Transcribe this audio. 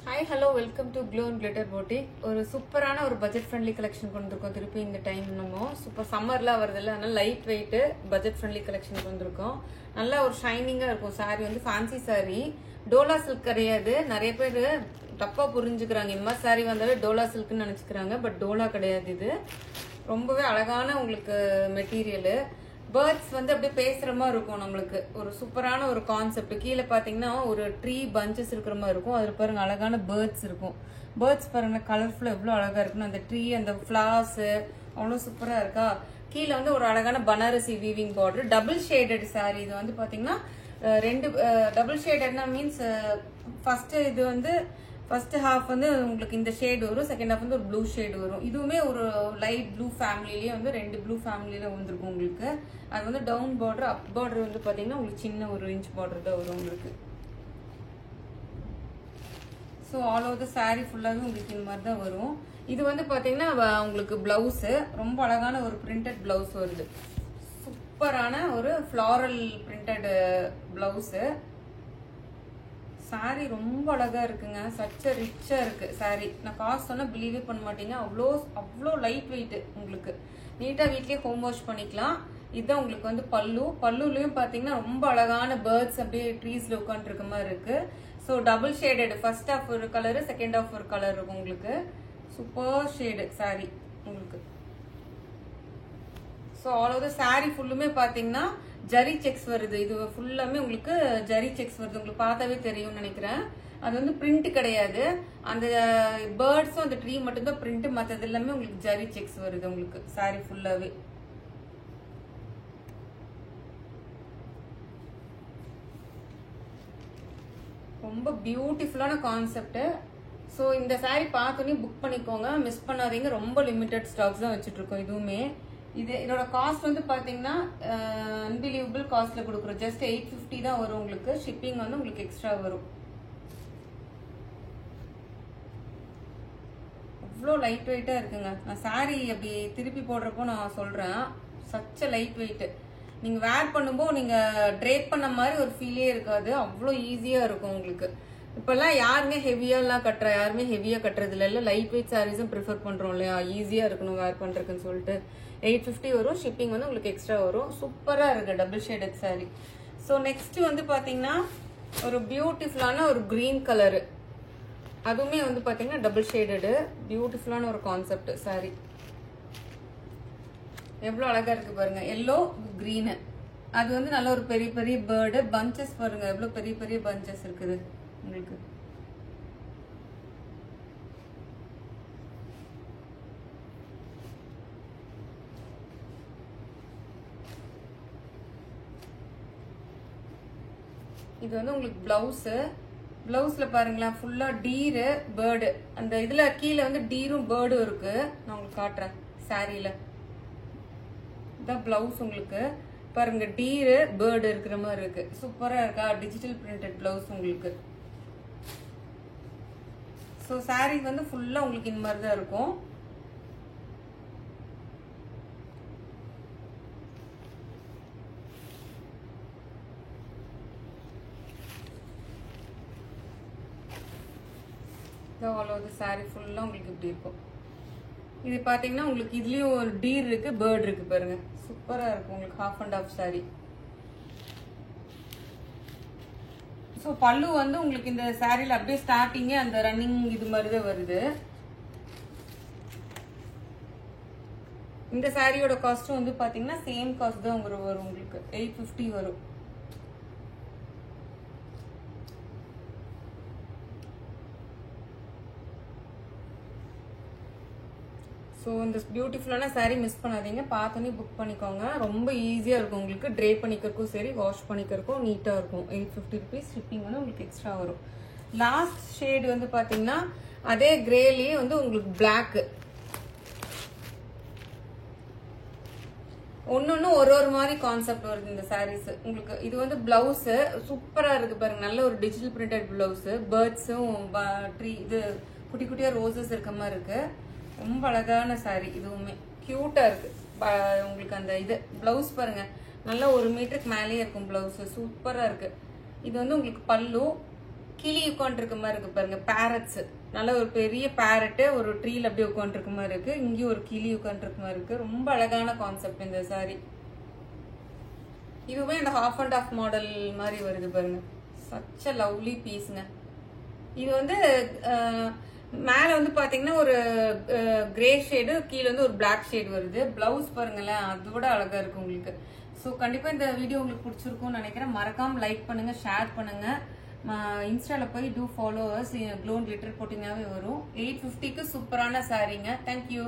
Hi, hello, welcome to Glow and Glitter Boutique. ஒரு சூப்பரான ஒரு பட்ஜெட் ஃப்ரெண்ட்லி கலெக்ஷன் கொண்டு இருக்கோம். திருப்பி இந்த டைம் நம்ம சூப்பர் சம்மர்ல வருதுல்ல, அதனால light weight budget friendly collection கொண்டு இருக்கோம். நல்லா ஒரு ஷைனிங்கா இருக்கும். சாரி வந்து ஃபேன்சி சாரி, டோலா சில்க் கிடையாது. நிறைய பேர் தப்பா புரிஞ்சுக்கிறாங்க. இந்த மாதிரி சாரி வந்தாலே டோலா சில்க்னு நினைச்சுக்கிறாங்க. பட் டோலா கிடையாது. இது ரொம்பவே அழகான உங்களுக்கு மெட்டீரியல். பேர்ட்ஸ் வந்து அப்படியே பேசுற மாதிரி இருக்கும். நம்மளுக்கு ஒரு சூப்பரான ஒரு கான்செப்ட். கீழே பாத்தீங்கன்னா ஒரு ட்ரீ பஞ்சஸ் இருக்கிற மாதிரி இருக்கும். அதுல பாருங்க அழகான பேர்ட்ஸ் இருக்கும். பேர்ட்ஸ் பாருங்க கலர்ஃபுல்லா எவ்வளவு அழகா இருக்குன்னு. அந்த ட்ரீ, அந்த ஃபிளவர்ஸ் அவ்வளவு சூப்பரா இருக்கா. கீழே வந்து ஒரு அழகான Banarasi weaving border, double shaded sorry. இது வந்து பாத்தீங்கன்னா ரெண்டு டபுள் ஷேடட்னா மீன்ஸ் ஃபர்ஸ்ட் இது வந்து ஃபர்ஸ்ட் ஹாஃப் வந்து உங்களுக்கு இந்த ஷேட் வரும், செகண்ட் ஹாஃப் வந்து ஒரு ப்ளூ ஷேட் வரும். இதுவுமே ஒரு லைட் ப்ளூ ஃபேமிலிலேயே வந்து ரெண்டு ப்ளூ ஃபேமிலியில வந்துருக்கும் உங்களுக்கு. அது வந்து டவுன் பார்டர், அப் பார்டர் வந்து பாத்தீங்கன்னா உங்களுக்கு சின்ன ஒரு இன்ச் பார்டர் தான் வரும் உங்களுக்கு. So all over the sorry ஃபுல்லாகவே உங்களுக்கு இந்த மாதிரி தான் வரும். இது வந்து பாத்தீங்கன்னா உங்களுக்கு பிளவுஸ் ரொம்ப அழகான ஒரு பிரிண்டட் பிளவுஸ் வருது. சூப்பரான ஒரு ஃபிளாரல் பிரிண்டட் பிளவுஸ். சாரி ரொம்ப அழகா இருக்குங்க. சச்ச ரிச்சா இருக்கு சாரி. நான் காஸ்ட் சொன்னா பிலீவே பண்ண மாட்டீங்க. அவ்வளோ லைட் வெயிட். உங்களுக்கு நீட்டா வீட்லயே ஹோம் வாஷ் பண்ணிக்கலாம். இதுதான் உங்களுக்கு வந்து பல்லு. பல்லுலயும் பாத்தீங்கன்னா ரொம்ப அழகான பேர்ட்ஸ் அப்படியே ட்ரீஸ்ல உட்காந்து இருக்க மாதிரி இருக்கு. So double shaded, first half ஒரு கலரு, செகண்ட் ஹாஃப் ஒரு கலர் இருக்கும் உங்களுக்கு. சூப்பர் ஷேடு சாரி உங்களுக்கு. ஸோ ஆல் ஓவர் சாரி ஃபுல்லுமே பாத்தீங்கன்னா ஜரி செக்ஸ் வருது. இது ஃபுல்லாமே உங்களுக்கு ஜரி செக்ஸ் வருது. உங்களுக்கு பார்த்தாவே தெரியும்னு நினைக்கிறேன். அது வந்து பிரிண்ட் கிடையாது. அந்த பேர்ட்ஸும் அந்த ட்ரீ மட்டும் தான் பிரிண்ட். மற்றது எல்லாமே உங்களுக்கு ஜரி செக்ஸ் வருது உங்களுக்கு சாரி ஃபுல்லாவே. ரொம்ப பியூட்டிஃபுல்லான கான்செப்ட். ஸோ இந்த சாரி பார்த்தோன்னே புக் பண்ணிக்கோங்க, மிஸ் பண்ணாதீங்க. ரொம்ப லிமிடெட் ஸ்டாக்ஸ் தான் வச்சுட்டு இருக்கோம். இதுவுமே இதோட காஸ்ட் வந்து பாத்தீங்கன்னா அன்பிலீவபிள் காஸ்ட்ல கொடுக்குறோம். ஜஸ்ட் 850 தான் வரும் உங்களுக்கு. ஷிப்பிங் வந்து உங்களுக்கு எக்ஸ்ட்ரா வரும். அவ்வளோ லைட் வெயிட்டா இருக்குங்க. நான் சாரி அப்படி திருப்பி போடுறப்போ நான் சொல்றேன், சச்ச லைட் வெயிட். நீங்க வேர் பண்ணும்போது நீங்க ட்ரேப் பண்ண மாதிரி ஒரு ஃபீலே இருக்காது. அவ்வளோ ஈஸியா இருக்கும் உங்களுக்கு. இப்பெல்லாம் யாருமே யாருமே ஹெவியா கட்டுறது இல்ல. லைட் வெயிட் சாரீஸும் ப்ரிஃபர் பண்றோம் இல்லையா, ஈஸியா இருக்கணும் வேர் பண்றதுக்குன்னு சொல்லிட்டு. 850 வரும். ஷிப்பிங் வந்து உங்களுக்கு எக்ஸ்ட்ரா வரும். சூப்பரா இருக்கு double shaded sorry. So next வந்து பாத்தீங்கன்னா ஒரு பியூட்டிஃபுல்லான ஒரு கிரீன் கலரு. அதுவுமே வந்து பாத்தீங்கன்னா டபுள் ஷேடடு பியூட்டிஃபுல்லான ஒரு கான்செப்ட் சாரி. எவ்வளவு அழகா இருக்கு பாருங்க. Yellow green. அது வந்து நல்ல ஒரு பெரிய பெரிய பேர்டு பஞ்சஸ் பாருங்க. எவ்வளவு பெரிய பெரிய பஞ்சஸ் இருக்குது உங்களுக்கு. இது வந்து உங்களுக்கு பிளவுஸ்ல பாருங்களேன், ஃபுல்லா டீரு பேர்டு. அந்த இதுல கீழே வந்து டீரும் பேர்டும் இருக்கு. நான் உங்களுக்கு காட்டுறேன் சாரியில. இதான் பிளவுஸ் உங்களுக்கு பாருங்க, டீரு பேர்டு இருக்கிற மாதிரி இருக்கு. சூப்பரா இருக்கா. டிஜிட்டல் பிரிண்டட் பிளவுஸ் உங்களுக்கு. ஸோ சாரி வந்து ஃபுல்லா உங்களுக்கு இந்த மாதிரி தான் இருக்கும். ஆல் ஓவர் சாரி ஃபுல்லா உங்களுக்கு இப்படி இருக்கும். இது பாத்தீங்கன்னா உங்களுக்கு இதுலயும் ஒரு டீர் இருக்கு, பேர்ட் இருக்கு பாருங்க. சூப்பரா இருக்கும் உங்களுக்கு. Half and half sorry. So பல்லு வந்து உங்களுக்கு இந்த சாரியில அப்படியே ஸ்டார்டிங்கே அந்த ரன்னிங் இது மாதிரிதான் வருது. இந்த சாரியோட காஸ்டும் வந்து பாத்தீங்கன்னா சேம் காஸ்ட் தான் வரும் உங்களுக்கு. 850 வரும். ஸோ இந்த பியூட்டிஃபுல்லான சாரீ மிஸ் பண்ணாதீங்க. பார்த்தோன்னே புக் பண்ணிக்கோங்க. ரொம்ப ஈஸியாக இருக்கும் உங்களுக்கு. ட்ரே பண்ணிக்கிறக்கும் சரி, வாஷ் பண்ணிக்கிறக்கும் நீட்டாக இருக்கும். 850 ருபீஸ். ஷிப்பிங் வந்து உங்களுக்கு எக்ஸ்ட்ரா வரும். லாஸ்ட் ஷேடு வந்து பார்த்தீங்கன்னா அதே கிரேலேயே வந்து உங்களுக்கு பிளாக். ஒன்னொன்னு ஒரு மாதிரி கான்செப்ட் வருது இந்த சாரீஸ் உங்களுக்கு. இது வந்து பிளவுஸ் சூப்பரா இருக்கு பாருங்க. நல்ல ஒரு டிஜிட்டல் பிரிண்டட் பிளவுஸ். பேர்ட்ஸும் ட்ரீ இது குட்டி குட்டியா ரோசஸ் இருக்க மாதிரி இருக்கு. ரொம்ப அழகான சாரி. இதுவுமே கியூட்டா இருக்கு உங்களுக்கு. அந்த இது பிளவுஸ் பாருங்க, நல்ல 1 மீட்டருக்கு மேலேயே இருக்கும் பிளவுஸ். சூப்பரா இருக்கு. இது வந்து உங்களுக்கு பல்லு. கிளி உட்காந்துருக்க மாதிரி இருக்கு பாருங்க, பேரட்ஸ். நல்ல ஒரு பெரிய பேரட் ஒரு ட்ரீல அப்படியே உட்காந்துருக்க மாதிரி இருக்கு. இங்கேயும் ஒரு கிளி உட்காந்துருக்க மாதிரி இருக்கு. ரொம்ப அழகான கான்செப்ட் இந்த சாரி. இதுவுமே அந்த ஹாஃப் அண்ட் ஆஃப் மாடல் மாதிரி வருது பாருங்க. சச் அ லவ்லி பீஸ்ங்க. இது வந்து மேல வந்து பாத்தீங்கன்னா ஒரு கிரே ஷேடு, கீழே வந்து ஒரு பிளாக் ஷேடு வருது. பிளவுஸ் பாருங்களேன், அதோட அழகா இருக்கு உங்களுக்கு. ஸோ கண்டிப்பா இந்த வீடியோ உங்களுக்கு பிடிச்சிருக்கும்னு நினைக்கிறேன். மறக்காம லைக் பண்ணுங்க, ஷேர் பண்ணுங்க. இன்ஸ்டால போய் to followers glow and glitter போட்டிங்கனாவே வரும். 850க்கு சூப்பரான சாரீங்க. தேங்க்யூ.